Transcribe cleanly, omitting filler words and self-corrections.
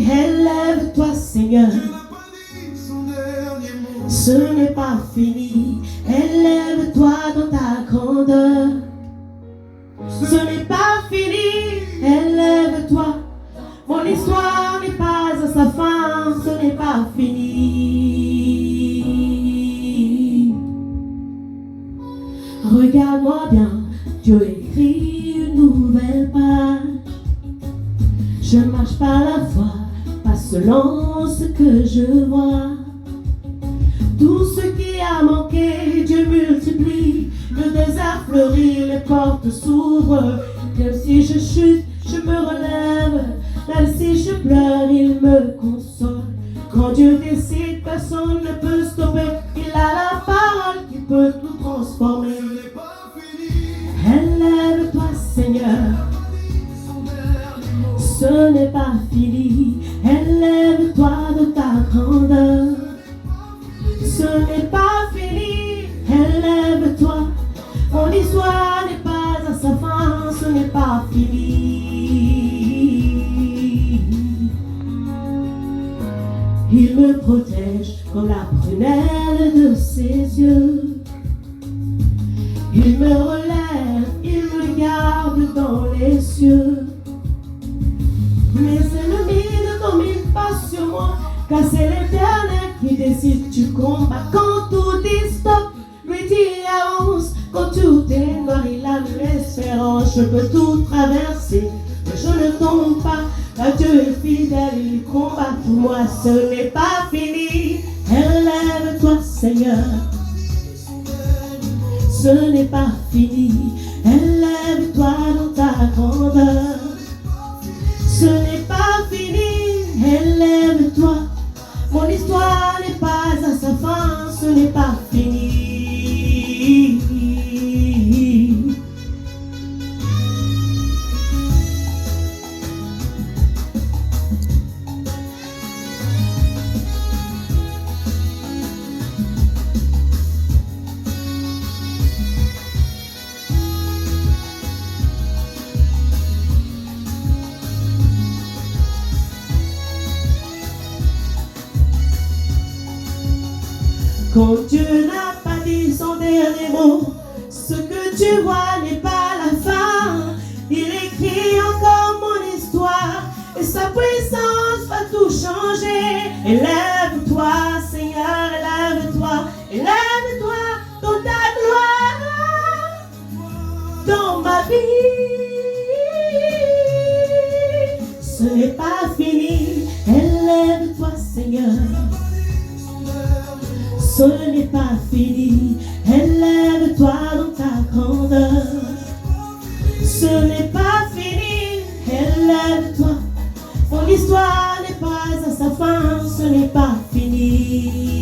Élève-toi, Seigneur. Ce n'est pas fini. Élève-toi dans ta grandeur. Ce n'est pas fini. Élève-toi. Mon histoire n'est pas à sa fin. Ce n'est pas fini. Regarde-moi bien. Dieu écrit une nouvelle page. Je marche par la foi, pas selon ce que je vois. Tout ce qui a manqué, Dieu multiplie. Le désert fleurit, les portes s'ouvrent. Même si je chute, je me relève. Même si je pleure, il me console. Quand Dieu décide, personne ne peut stopper. Il a la parole qui peut tout transformer. Élève-toi, Seigneur. Ce n'est pas fini. Élève-toi de ta grandeur. Ce n'est pas fini. Élève-toi. Mon histoire n'est pas à sa fin. Ce n'est pas fini. Il me protège comme la prunelle de ses yeux. Il me relève, il me garde dans les cieux. Mes ennemis ne dominent pas sur moi, car c'est l'Éternel qui décide du combat. Quand tout dit stop, lui dit avance. Quand tout est noir, il a l'espérance. Je peux tout traverser, mais je ne tombe pas. Car Dieu est fidèle, il combat pour moi. Ce n'est pas fini. Élève-toi, Seigneur. Ce n'est pas fini. Élève-toi dans ta grandeur. Ce n'est pas fini, élève-toi. Mon histoire n'est pas à sa fin, ce n'est pas fini. Quand Dieu n'a pas dit son dernier mot, ce que tu vois n'est pas la fin. Il écrit encore mon histoire et sa puissance va tout changer. Élève-toi, Seigneur, élève-toi, élève-toi dans ta gloire, dans ma vie. Ce n'est pas fini, élève-toi, Seigneur. Ce n'est pas fini, élève-toi dans ta grandeur. Ce n'est pas fini, élève-toi. Mon histoire n'est pas à sa fin, ce n'est pas fini.